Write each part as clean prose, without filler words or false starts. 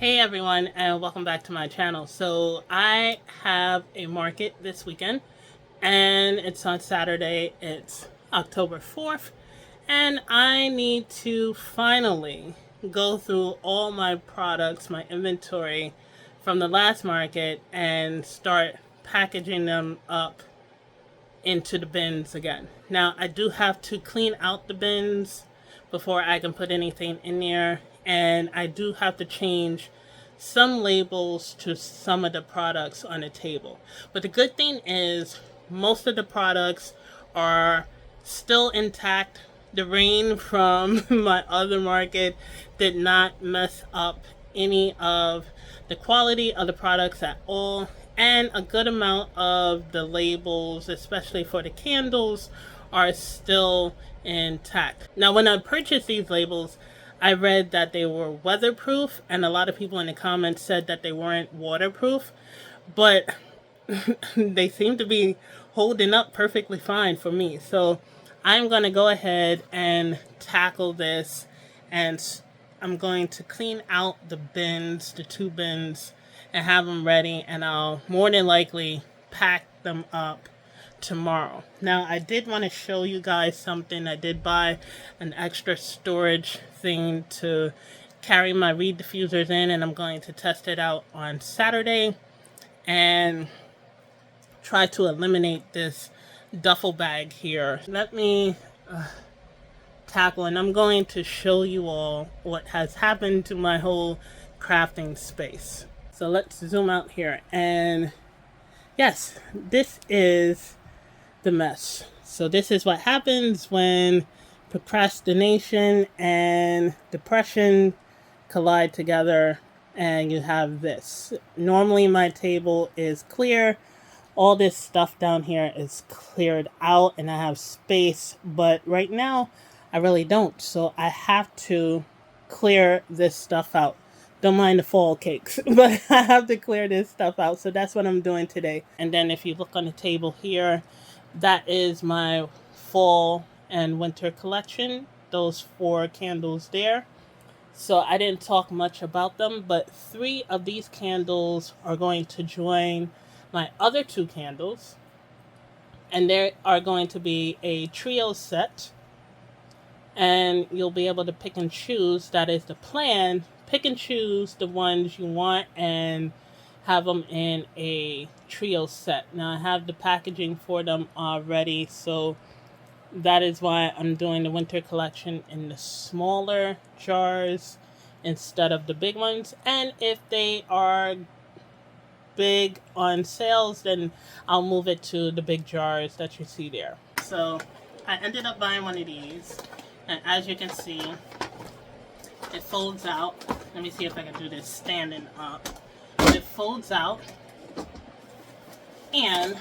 Hey everyone, and welcome back to my channel. So I have a market this weekend and it's on Saturday. It's October 4th and I need to finally go through all my products, my inventory from the last market, and start packaging them up into the bins again. Now I do have to clean out the bins before I can put anything in there, and I do have to change some labels to some of the products on the table. But the good thing is most of the products are still intact. The rain from my other market did not mess up any of the quality of the products at all, and a good amount of the labels, especially for the candles, are still intact. Now, when I purchased these labels, I read that they were weatherproof, and a lot of people in the comments said that they weren't waterproof, but they seem to be holding up perfectly fine for me. So I'm going to go ahead and tackle this, and I'm going to clean out the bins, the two bins, and have them ready, and I'll more than likely pack them up tomorrow. Now, I did want to show you guys something. I did buy an extra storage thing to carry my reed diffusers in, and I'm going to test it out on Saturday and try to eliminate this duffel bag here. Let me tackle, and I'm going to show you all what has happened to my whole crafting space. So let's zoom out here, and yes, this is the mess. So this is what happens when procrastination and depression collide together, and you have this. Normally my table is clear. All this stuff down here is cleared out and I have space, but right now I really don't. So I have to clear this stuff out. Don't mind the fall cakes, but I have to clear this stuff out. So that's what I'm doing today. And then if you look on the table here, that is my fall and winter collection. Those 4 candles there. So I didn't talk much about them, but 3 of these candles are going to join my other 2 candles. And there are going to be a trio set. And you'll be able to pick and choose. That is the plan. Pick and choose the ones you want and have them in a trio set. Now I have the packaging for them already, so that is why I'm doing the winter collection in the smaller jars instead of the big ones. And if they are big on sales, then I'll move it to the big jars that you see there. So I ended up buying one of these, and as you can see, it folds out. Let me see if I can do this standing up. It folds out, and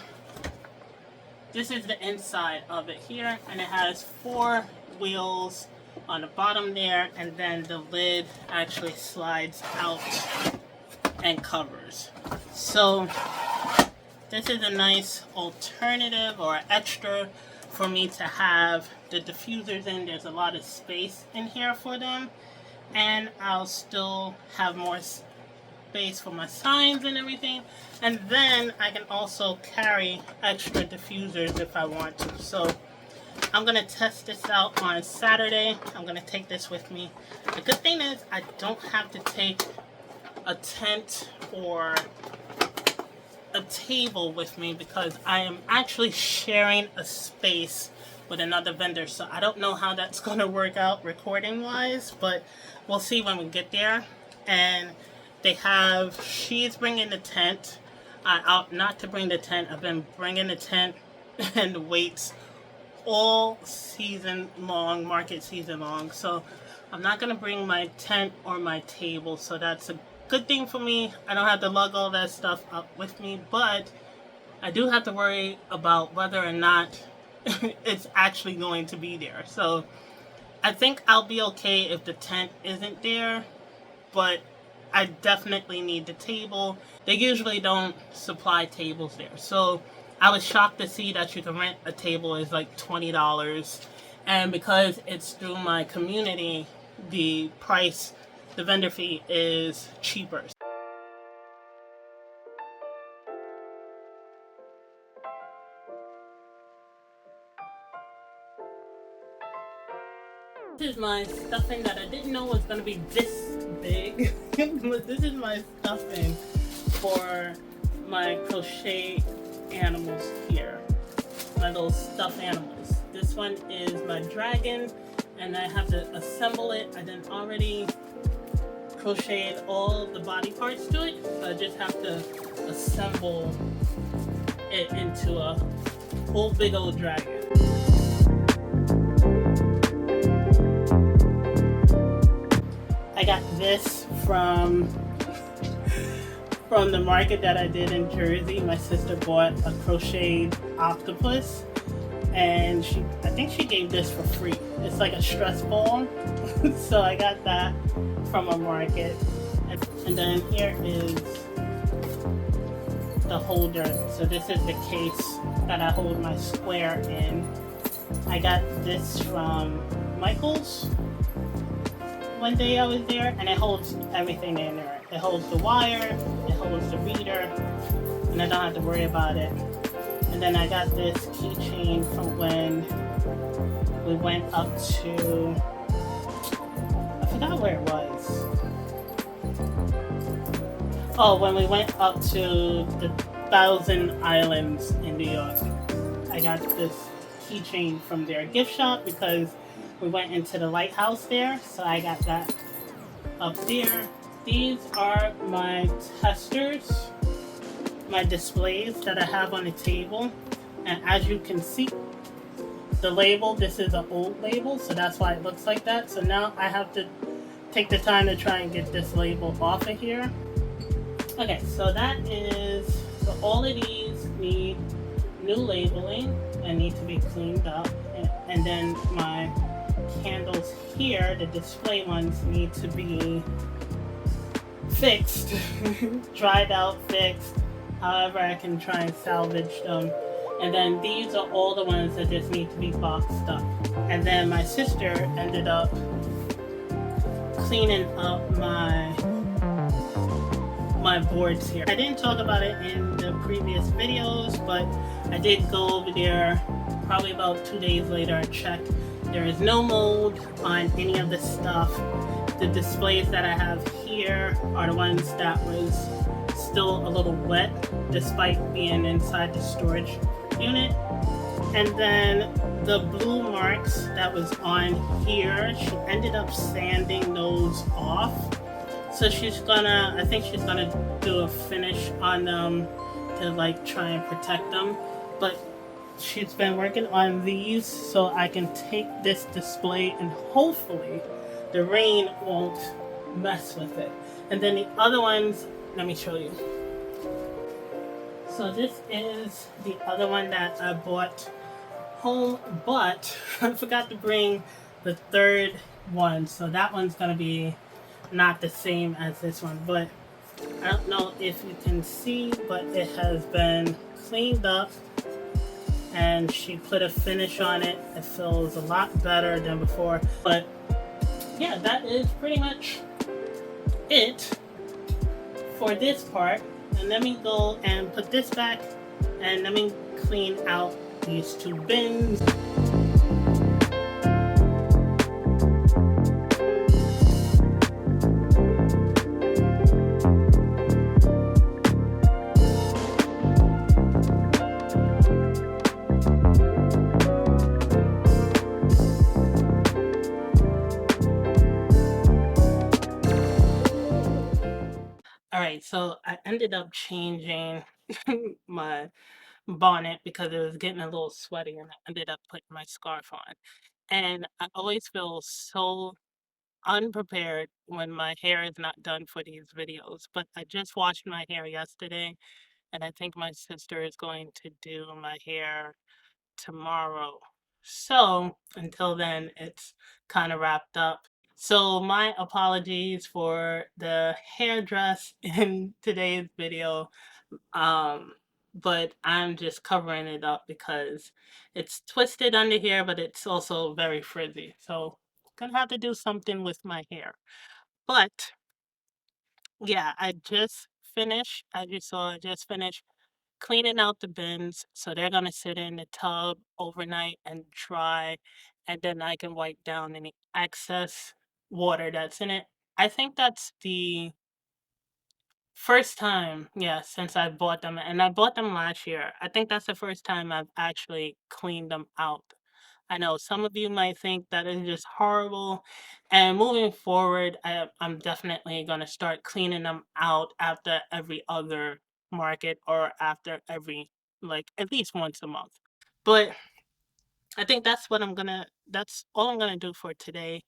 this is the inside of it here, and it has 4 wheels on the bottom there, and then the lid actually slides out and covers. So this is a nice alternative or extra for me to have the diffusers in. There's a lot of space in here for them, and I'll still have more space for my signs and everything, and then I can also carry extra diffusers if I want to. So I'm gonna test this out on Saturday. I'm gonna take this with me. The good thing is I don't have to take a tent or a table with me because I am actually sharing a space with another vendor. So I don't know how that's gonna work out recording wise, but we'll see when we get there. And she's bringing the tent. I opt not to bring the tent. I've been bringing the tent and weights all season long, market season long. So I'm not going to bring my tent or my table. So that's a good thing for me. I don't have to lug all that stuff up with me, but I do have to worry about whether or not it's actually going to be there. So I think I'll be okay if the tent isn't there, but I definitely need the table. They usually don't supply tables there. So I was shocked to see that you can rent a table is like $20. And because it's through my community, the price the vendor fee is cheaper. This is my stuffing that I didn't know was gonna be this big. But this is my stuffing for my crochet animals here. My little stuffed animals. This one is my dragon, and I have to assemble it. I didn't already crocheted all the body parts to it, so I just have to assemble it into a whole big old dragon. I got this from the market that I did in Jersey. My sister bought a crocheted octopus, and I think she gave this for free. It's like a stress ball. So I got that from a market. And then here is the holder. So this is the case that I hold my square in. I got this from Michael's one day I was there, and it holds everything in there. It holds the wire, it holds the reader, and I don't have to worry about it. And then I got this keychain from when we went up to, I forgot where it was. Oh, when we went up to the Thousand Islands in New York. I got this keychain from their gift shop because we went into the lighthouse there, so I got that up there. These are my testers, my displays that I have on the table. And as you can see, the label, this is an old label, so that's why it looks like that. So now I have to take the time to try and get this label off of here. Okay, so so all of these need new labeling and need to be cleaned up. And then my candles here, the display ones, need to be fixed, dried out, fixed, however I can try and salvage them. And then these are all the ones that just need to be boxed up. And then my sister ended up cleaning up my boards here. I didn't talk about it in the previous videos, but I did go over there probably about 2 days later and check. There is no mold on any of the stuff. The displays that I have here are the ones that was still a little wet despite being inside the storage unit. And then the blue marks that was on here, she ended up sanding those off. So I think she's gonna do a finish on them to like try and protect them. But she's been working on these so I can take this display and hopefully the rain won't mess with it. And then the other ones, let me show you. So this is the other one that I bought home, but I forgot to bring the third one. So that one's gonna be not the same as this one, but I don't know if you can see, but it has been cleaned up and she put a finish on it. It feels a lot better than before. But yeah, that is pretty much it for this part. And let me go and put this back, and let me clean out these two bins. All right, so I ended up changing my bonnet because it was getting a little sweaty, and I ended up putting my scarf on. And I always feel so unprepared when my hair is not done for these videos. But I just washed my hair yesterday, and I think my sister is going to do my hair tomorrow. So until then, it's kind of wrapped up. So my apologies for the hairdress in today's video. Um, but I'm just covering it up because it's twisted under here, but it's also very frizzy. So gonna have to do something with my hair. But yeah, I just finished, as you saw, I just finished cleaning out the bins. So they're going to sit in the tub overnight and dry. And then I can wipe down any excess water that's in it. I think that's the first time, yeah, since I bought them. And I bought them last year. I think that's the first time I've actually cleaned them out. I know some of you might think that is just horrible. And moving forward, I'm definitely going to start cleaning them out after every other market or after every, like, at least once a month. But I think that's all I'm going to do for today.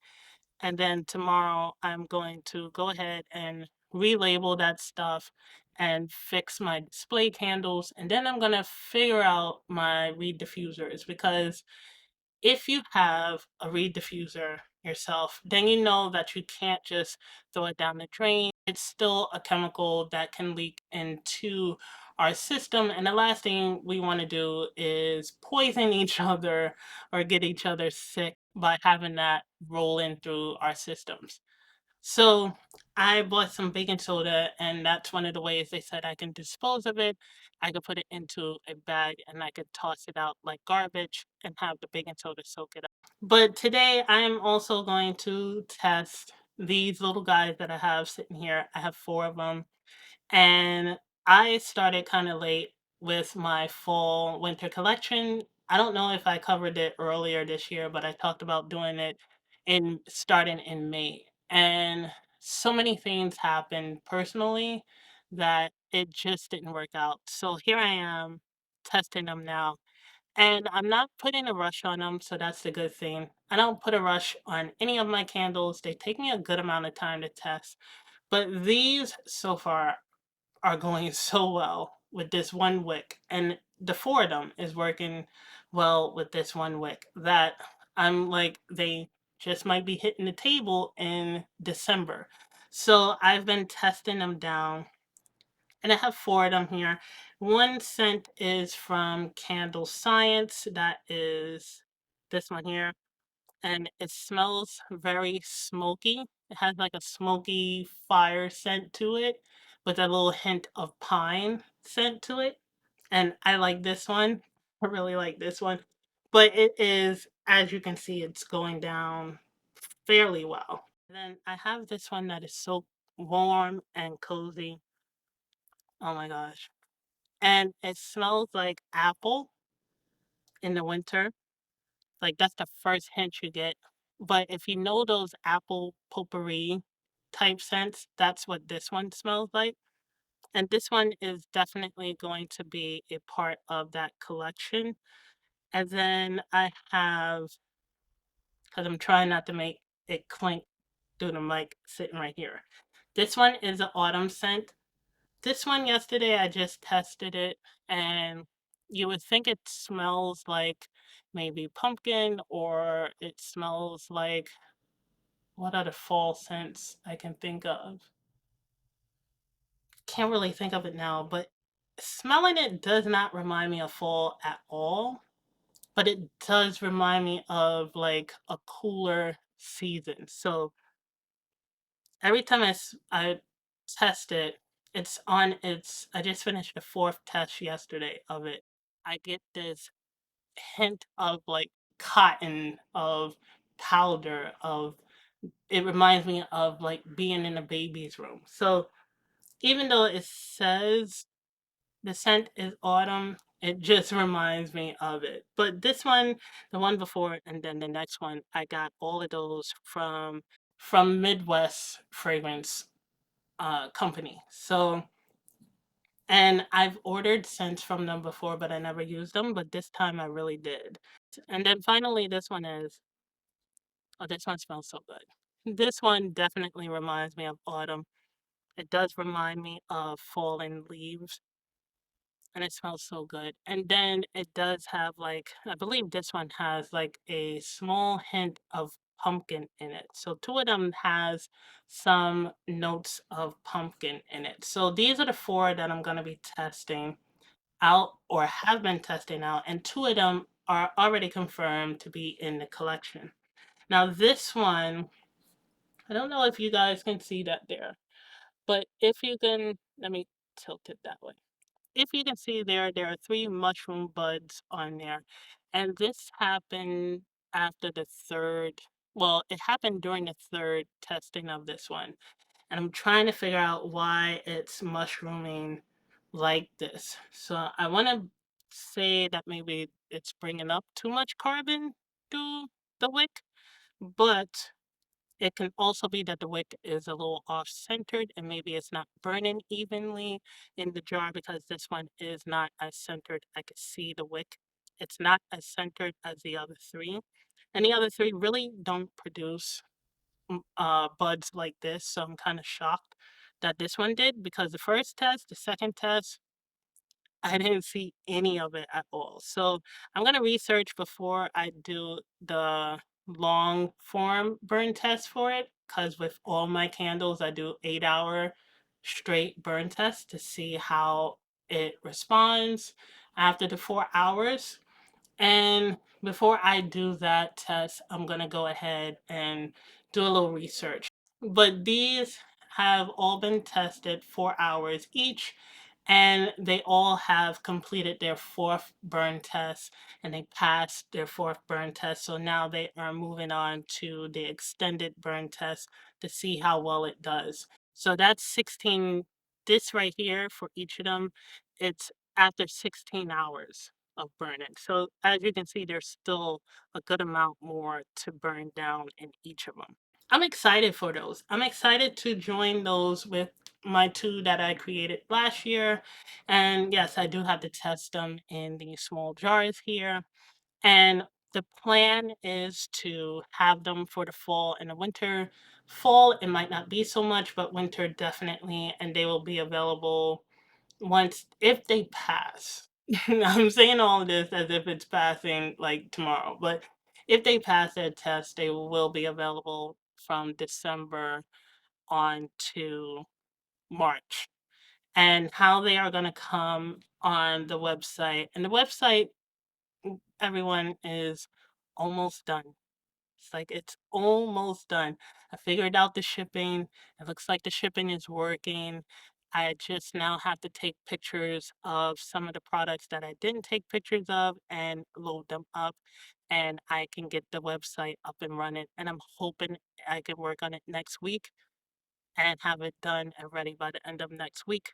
And then tomorrow, I'm going to go ahead and relabel that stuff and fix my display candles. And then I'm going to figure out my reed diffusers because if you have a reed diffuser yourself, then you know that you can't just throw it down the drain. It's still a chemical that can leak into our system. And the last thing we want to do is poison each other or get each other sick by having that roll in through our systems. So I bought some baking soda, and that's one of the ways they said I can dispose of it. I could put it into a bag and I could toss it out like garbage and have the baking soda soak it up. But today I am also going to test these little guys that I have sitting here. I have four of them. And I started kind of late with my fall winter collection. I don't know if I covered it earlier this year, but I talked about doing it in starting in May. And so many things happened personally that it just didn't work out. So here I am testing them now. And I'm not putting a rush on them, so that's the good thing. I don't put a rush on any of my candles. They take me a good amount of time to test. But these so far are going so well with this one wick, and the four of them is working well with this one wick that I'm like, they just might be hitting the table in December. So I've been testing them down, and I have four of them here. One scent is from Candle Science, that is this one here, and it smells very smoky. It has like a smoky fire scent to it with a little hint of pine scent to it. And I like this one. I really like this one. But it is, as you can see, it's going down fairly well. Then I have this one that is so warm and cozy. Oh my gosh. And it smells like apple in the winter. Like, that's the first hint you get. But if you know those apple potpourri type scents, that's what this one smells like. And this one is definitely going to be a part of that collection. And then I have, because I'm trying not to make it clink through the mic sitting right here. This one is an autumn scent. This one yesterday, I just tested it, and you would think it smells like maybe pumpkin, or it smells like, what other fall scents I can think of? Can't really think of it now, but smelling it does not remind me of fall at all, but it does remind me of like a cooler season. So every time I test it, it's on its, I just finished the fourth test yesterday of it. I get this hint of like cotton, of powder, of, it reminds me of like being in a baby's room. So even though it says the scent is autumn, it just reminds me of it. But this one, the one before, and then the next one, I got all of those from Midwest Fragrance Company. So, and I've ordered scents from them before, but I never used them. But this time I really did. And then finally, this one is, oh, this one smells so good. This one definitely reminds me of autumn. It does remind me of fallen leaves, and it smells so good. And then it does have like, I believe this one has like a small hint of pumpkin in it. So two of them has some notes of pumpkin in it. So these are the four that I'm going to be testing out or have been testing out, and two of them are already confirmed to be in the collection. Now this one I don't know if you guys can see that there, but if you can, let me tilt it that way. If you can see there are three mushroom buds on there. And this happened after the third, well, it happened during the third testing of this one. And I'm trying to figure out why it's mushrooming like this. So I want to say that maybe it's bringing up too much carbon to the wick, but it can also be that the wick is a little off centered and maybe it's not burning evenly in the jar because this one is not as centered. I can see the wick. It's not as centered as the other three. And the other three really don't produce buds like this. So I'm kind of shocked that this one did because the first test, the second test, I didn't see any of it at all. So I'm going to research before I do the long form burn test for it. Because with all my candles, I do 8 hour straight burn test to see how it responds after the 4 hours. And before I do that test, I'm going to go ahead and do a little research. But these have all been tested 4 hours each, and they all have completed their fourth burn test and they passed their fourth burn test. So now they are moving on to the extended burn test to see how well it does. So that's 16, this right here for each of them, it's after 16 hours of burning. So as you can see, there's still a good amount more to burn down in each of them. I'm excited for those. I'm excited to join those with my two that I created last year. And yes, I do have to test them in these small jars here. And the plan is to have them for the fall and the winter. Fall, it might not be so much, but winter definitely. And they will be available once if they pass. I'm saying all of this as if it's passing like tomorrow, but if they pass their test, they will be available from December on to March. And how they are going to come on the website. And the website, everyone, is almost done. It's like it's almost done. I figured out the shipping. It looks like the shipping is working. I just now have to take pictures of some of the products that I didn't take pictures of and load them up. And I can get the website up and running. And I'm hoping I can work on it next week and have it done and ready by the end of next week.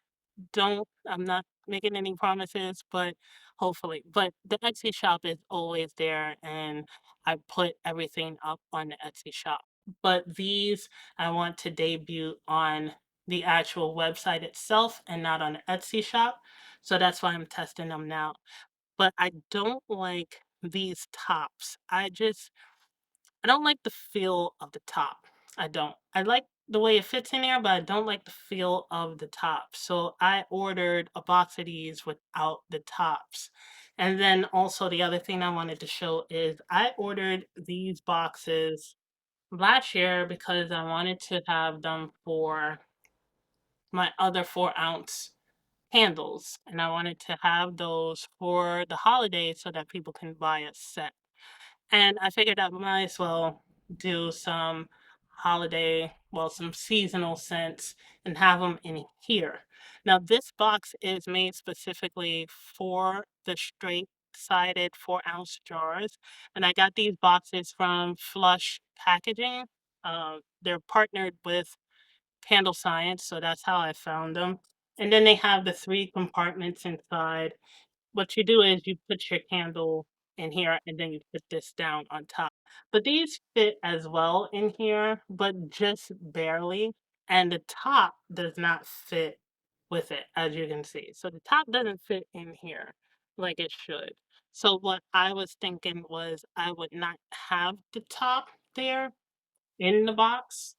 I'm not making any promises, but hopefully. But the Etsy shop is always there and I put everything up on the Etsy shop. But these I want to debut on the actual website itself and not on the Etsy shop. So that's why I'm testing them now. But I don't like these tops. I don't like the feel of the top. I don't. I like the way it fits in there, but I don't like the feel of the top. So I ordered a box of these without the tops. And then also the other thing I wanted to show is I ordered these boxes last year because I wanted to have them for my other 4 ounce candles. And I wanted to have those for the holidays so that people can buy a set. And I figured I might as well do some holiday, well, some seasonal scents and have them in here. Now, this box is made specifically for the straight sided 4 ounce jars. And I got these boxes from Flush Packaging. They're partnered with Candle Science, so that's how I found them. And then they have the three compartments inside. What you do is you put your candle in here and then you put this down on top. But these fit as well in here, but just barely. And the top does not fit with it, as you can see. So the top doesn't fit in here like it should. So what I was thinking was I would not have the top there in the box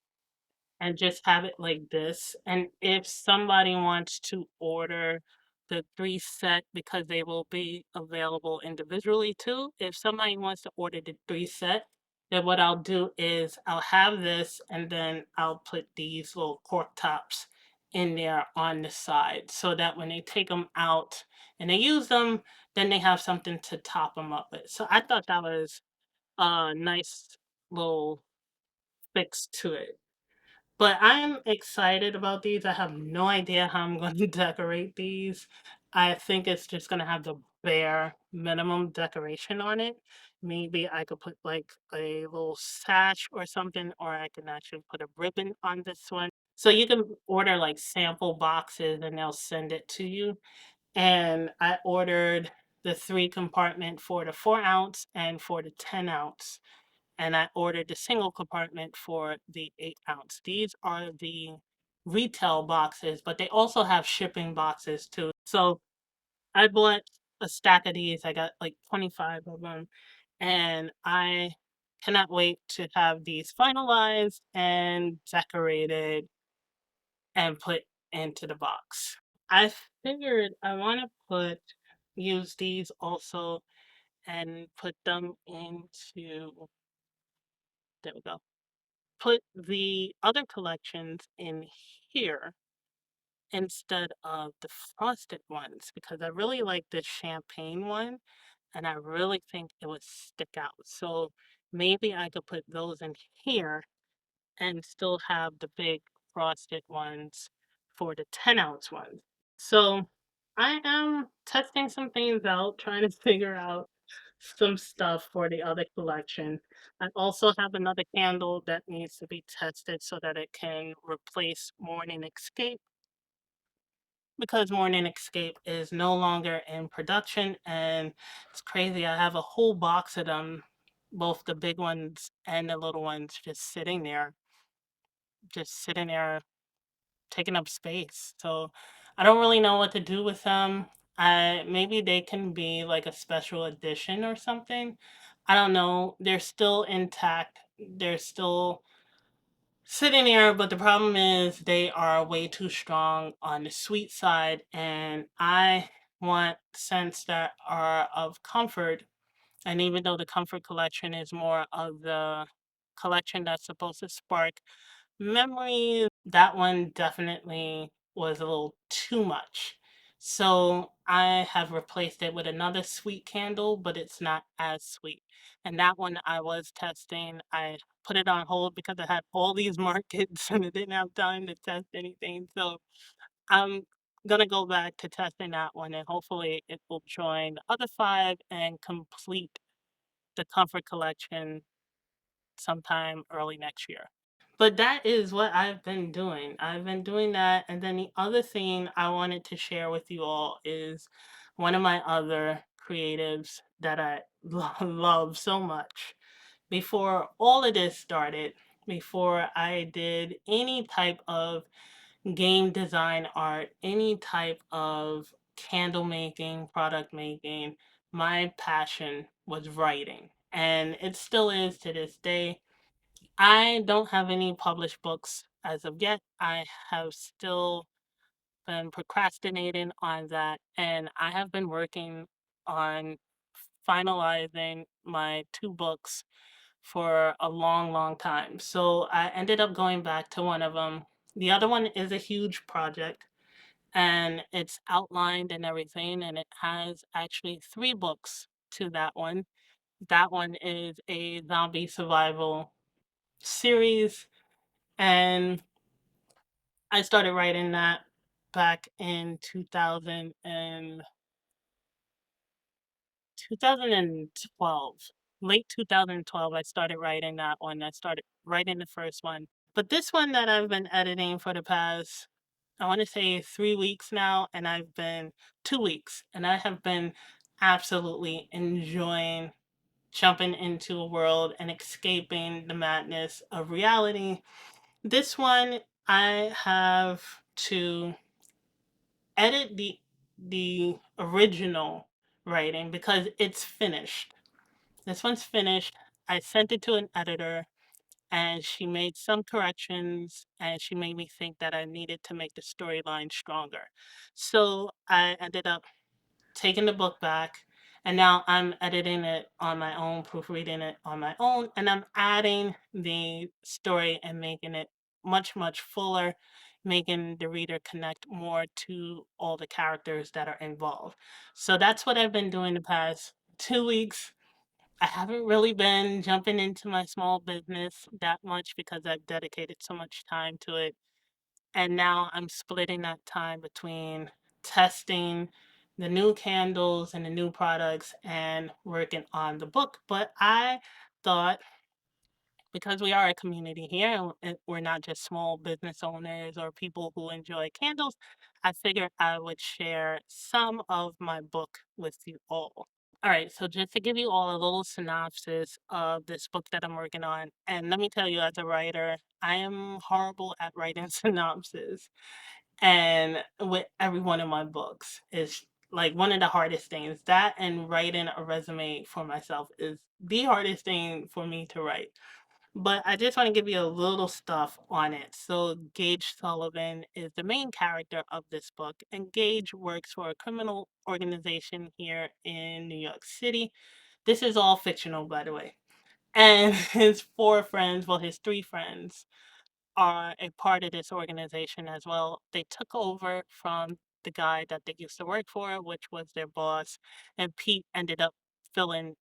and just have it like this. And if somebody wants to order the three set, because they will be available individually too, if somebody wants to order the three set, then what I'll do is I'll have this and then I'll put these little cork tops in there on the side so that when they take them out and they use them, then they have something to top them up with. So I thought that was a nice little fix to it. But I'm excited about these. I have no idea how I'm going to decorate these. I think it's just going to have the bare minimum decoration on it. Maybe I could put like a little sash or something, or I can actually put a ribbon on this one. So you can order like sample boxes and they'll send it to you. And I ordered the 3 compartment for the 4 ounce and for the 10 ounce, and I ordered the single compartment for the 8 ounce. These are the retail boxes, but they also have shipping boxes too. So I bought a stack of these. I got like 25 of them, and I cannot wait to have these finalized and decorated and put into the box. I figured I want to use these also and put them into, there we go, put the other collections in here instead of the frosted ones because I really like the champagne one and I really think it would stick out. So maybe I could put those in here and still have the big frosted ones for the 10 ounce ones. So I am testing some things out, trying to figure out some stuff for the other collection. I also have another candle that needs to be tested so that it can replace Morning Escape because Morning Escape is no longer in production and it's crazy. I have a whole box of them, both the big ones and the little ones, just sitting there taking up space. So I don't really know what to do with them. I maybe they can be like a special edition or something. I don't know. They're still intact. They're still sitting there, but the problem is they are way too strong on the sweet side, and I want scents that are of comfort. And even though the comfort collection is more of the collection that's supposed to spark memories, that one definitely was a little too much. So I have replaced it with another sweet candle, but it's not as sweet. And that one I was testing. I put it on hold because I had all these markets and I didn't have time to test anything. So I'm gonna go back to testing that one and hopefully it will join the other 5 and complete the comfort collection sometime early next year. But that is what I've been doing. I've been doing that. And then the other thing I wanted to share with you all is one of my other creatives that I love so much. Before all of this started, before I did any type of game design art, any type of candle making, product making, my passion was writing. And it still is to this day. I don't have any published books as of yet. I have still been procrastinating on that, and I have been working on finalizing my 2 books for a long, long time. So I ended up going back to one of them. The other one is a huge project and it's outlined and everything, and it has actually 3 books to that one. That one is a zombie survival series, and I started writing that back in 2012. Late 2012, I started writing that one. I started writing the first one. But this one that I've been editing for the past, I want to say 3 weeks now, and I've been 2 weeks, and I have been absolutely enjoying jumping into a world and escaping the madness of reality. This one, I have to edit the original writing because it's finished. This one's finished. I sent it to an editor and she made some corrections and she made me think that I needed to make the storyline stronger. So I ended up taking the book back and now I'm editing it on my own, proofreading it on my own, and I'm adding the story and making it much, much fuller, making the reader connect more to all the characters that are involved. So that's what I've been doing the past 2 weeks. I haven't really been jumping into my small business that much because I've dedicated so much time to it. And now I'm splitting that time between testing the new candles and the new products and working on the book. But I thought, because we are a community here and we're not just small business owners or people who enjoy candles, I figured I would share some of my book with you all. All right, so just to give you all a little synopsis of this book that I'm working on, and let me tell you, as a writer, I am horrible at writing synopsis. And with every one of my books, is like one of the hardest things. That and writing a resume for myself is the hardest thing for me to write. But I just want to give you a little stuff on it. So, Gage Sullivan is the main character of this book, and Gage works for a criminal organization here in New York City. This is all fictional, by the way. And his four friends, well, his three friends, are a part of this organization as well. They took over from the guy that they used to work for, which was their boss, and Pete ended up filling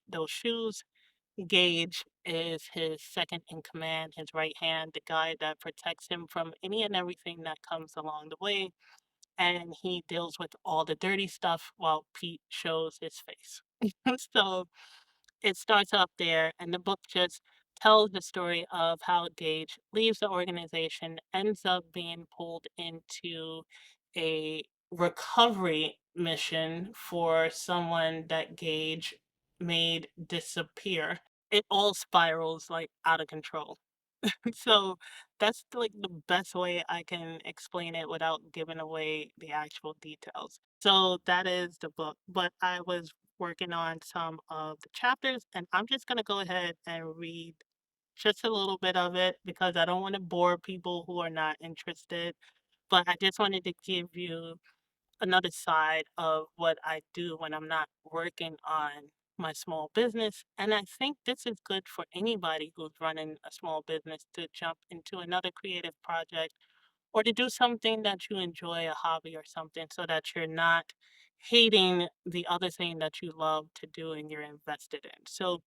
those shoes. Gage is his second in command, his right hand, the guy that protects him from any and everything that comes along the way. And he deals with all the dirty stuff while Pete shows his face. So it starts up there, and the book just tells the story of how Gage leaves the organization, ends up being pulled into a recovery mission for someone that Gage made disappear. It all spirals like out of control. So that's like the best way I can explain it without giving away the actual details. So that is the book, but I was working on some of the chapters, and I'm just going to go ahead and read just a little bit of it because I don't want to bore people who are not interested. But I just wanted to give you another side of what I do when I'm not working on my small business. And I think this is good for anybody who's running a small business to jump into another creative project or to do something that you enjoy, a hobby or something, so that you're not hating the other thing that you love to do and you're invested in. So,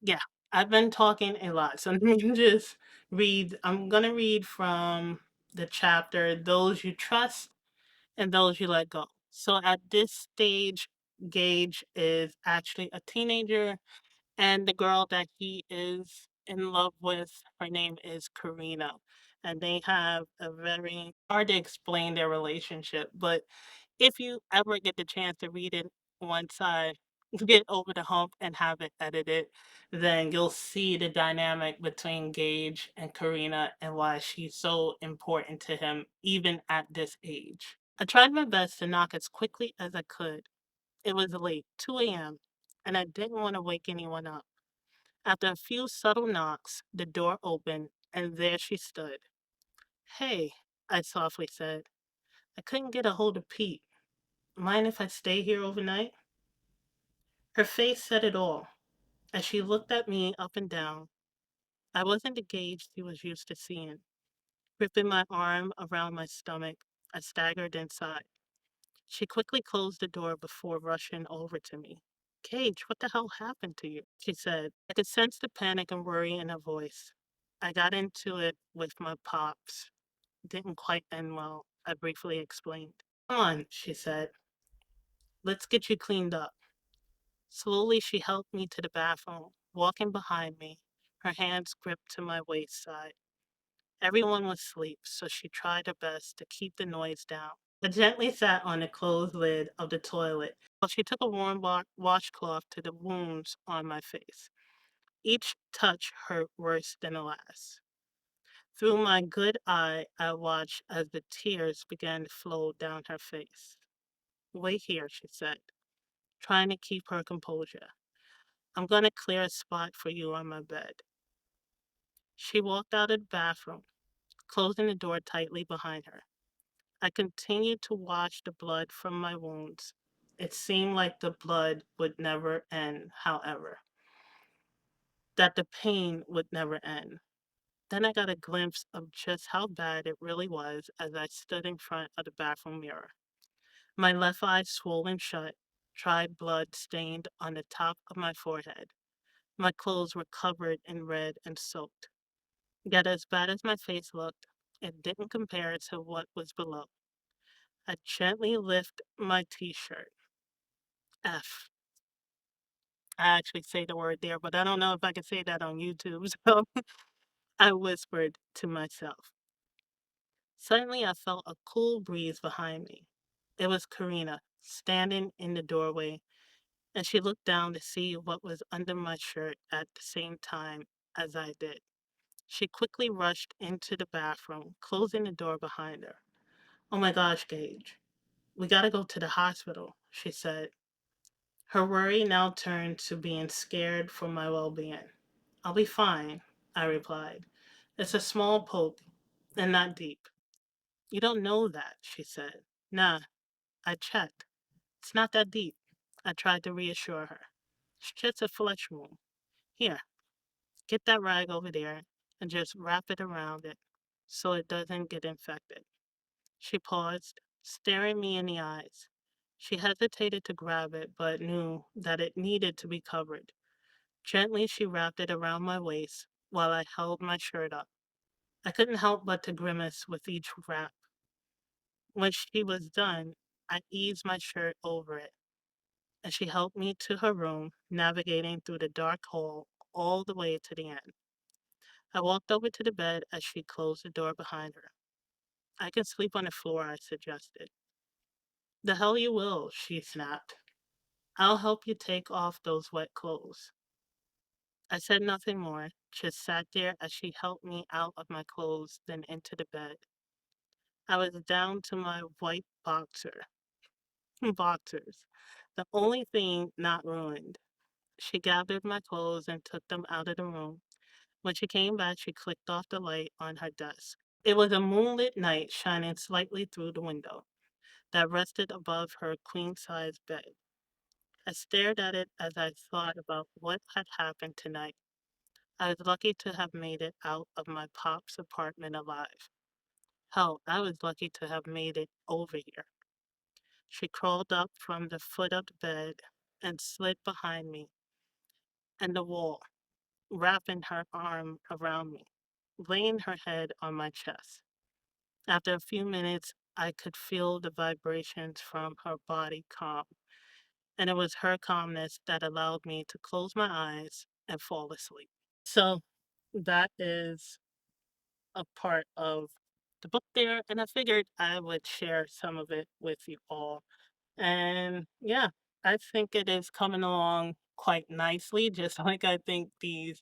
yeah, I've been talking a lot. So let me just read. I'm going to read from the chapter, Those You Trust and Those You Let Go. So at this stage, Gage is actually a teenager, and the girl that he is in love with, her name is Karina. And they have a very hard to explain their relationship. But if you ever get the chance to read it once I get over the hump and have it edited, then you'll see the dynamic between Gage and Karina and why she's so important to him, even at this age. I tried my best to knock as quickly as I could. It was late, 2 a.m., and I didn't want to wake anyone up. After a few subtle knocks, the door opened, and there she stood. Hey, I softly said. I couldn't get a hold of Pete. Mind if I stay here overnight? Her face said it all. As she looked at me up and down, I wasn't the Gage she was used to seeing. Gripping my arm around my stomach, I staggered inside. She quickly closed the door before rushing over to me. Gage, what the hell happened to you? She said. I could sense the panic and worry in her voice. I got into it with my pops. Didn't quite end well, I briefly explained. Come on, she said. Let's get you cleaned up. Slowly, she helped me to the bathroom, walking behind me, her hands gripped to my waist side. Everyone was asleep, so she tried her best to keep the noise down. I gently sat on the closed lid of the toilet while she took a warm washcloth to the wounds on my face. Each touch hurt worse than the last. Through my good eye, I watched as the tears began to flow down her face. Wait here, she said, trying to keep her composure. I'm going to clear a spot for you on my bed. She walked out of the bathroom, closing the door tightly behind her. I continued to watch the blood from my wounds. It seemed like the blood would never end, however, that the pain would never end. Then I got a glimpse of just how bad it really was as I stood in front of the bathroom mirror, my left eye swollen shut. dried blood stained on the top of my forehead. My clothes were covered in red and soaked. Yet, as bad as my face looked, it didn't compare to what was below. I gently lift my t shirt. F. I actually say the word there, but I don't know if I can say that on YouTube, so I whispered to myself. Suddenly, I felt a cool breeze behind me. It was Karina, standing in the doorway, and she looked down to see what was under my shirt at the same time as I did. She quickly rushed into the bathroom, closing the door behind her. Oh my gosh, Gage, we gotta go to the hospital, she said. Her worry now turned to being scared for my well being. I'll be fine, I replied. It's a small poke and not deep. You don't know that, she said. Nah, I checked. It's not that deep. I tried to reassure her. It's just a flesh wound. Here, get that rag over there and just wrap it around it so it doesn't get infected. She paused, staring me in the eyes. She hesitated to grab it, but knew that it needed to be covered. Gently, she wrapped it around my waist while I held my shirt up. I couldn't help but to grimace with each wrap. When she was done, I eased my shirt over it, and she helped me to her room, navigating through the dark hall all the way to the end. I walked over to the bed as she closed the door behind her. I can sleep on the floor, I suggested. The hell you will, she snapped. I'll help you take off those wet clothes. I said nothing more, just sat there as she helped me out of my clothes, then into the bed. I was down to my white boxers, the only thing not ruined. She gathered my clothes and took them out of the room. When she came back, she clicked off the light on her desk. It was a moonlit night shining slightly through the window that rested above her queen size bed. I stared at it as I thought about what had happened tonight. I was lucky to have made it out of my pop's apartment alive. Hell, I was lucky to have made it over here. She crawled up from the foot of the bed and slid behind me and the wall, wrapping her arm around me, laying her head on my chest. After a few minutes, I could feel the vibrations from her body calm, and it was her calmness that allowed me to close my eyes and fall asleep. So that is a part of the book there, and I figured I would share some of it with you all. And yeah, I think it is coming along quite nicely, just like I think these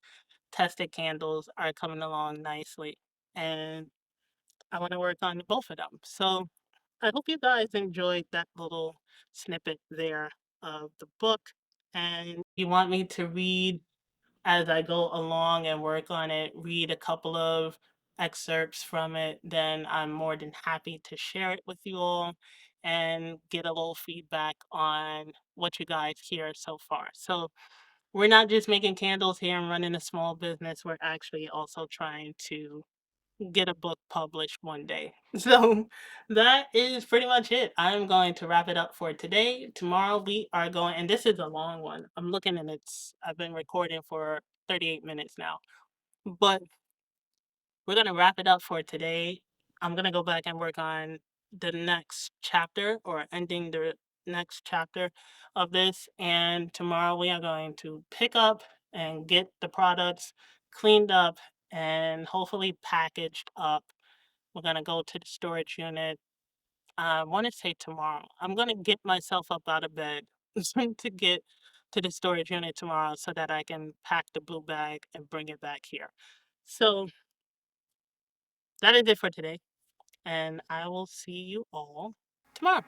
tested candles are coming along nicely. And I want to work on both of them. So I hope you guys enjoyed that little snippet there of the book. And you want me to read as I go along and work on it, read a couple of excerpts from it, then I'm more than happy to share it with you all and get a little feedback on what you guys hear so far. So, we're not just making candles here and running a small business, we're actually also trying to get a book published one day. So that is pretty much it. I'm going to wrap it up for today. Tomorrow we are going, and this is a long one. I'm looking and I've been recording for 38 minutes now, but we're going to wrap it up for today. I'm going to go back and work on the next chapter or ending the next chapter of this. And tomorrow we are going to pick up and get the products cleaned up and hopefully packaged up. We're going to go to the storage unit. I want to say tomorrow. I'm going to get myself up out of bed to get to the storage unit tomorrow so that I can pack the blue bag and bring it back here. So that is it for today. And I will see you all tomorrow.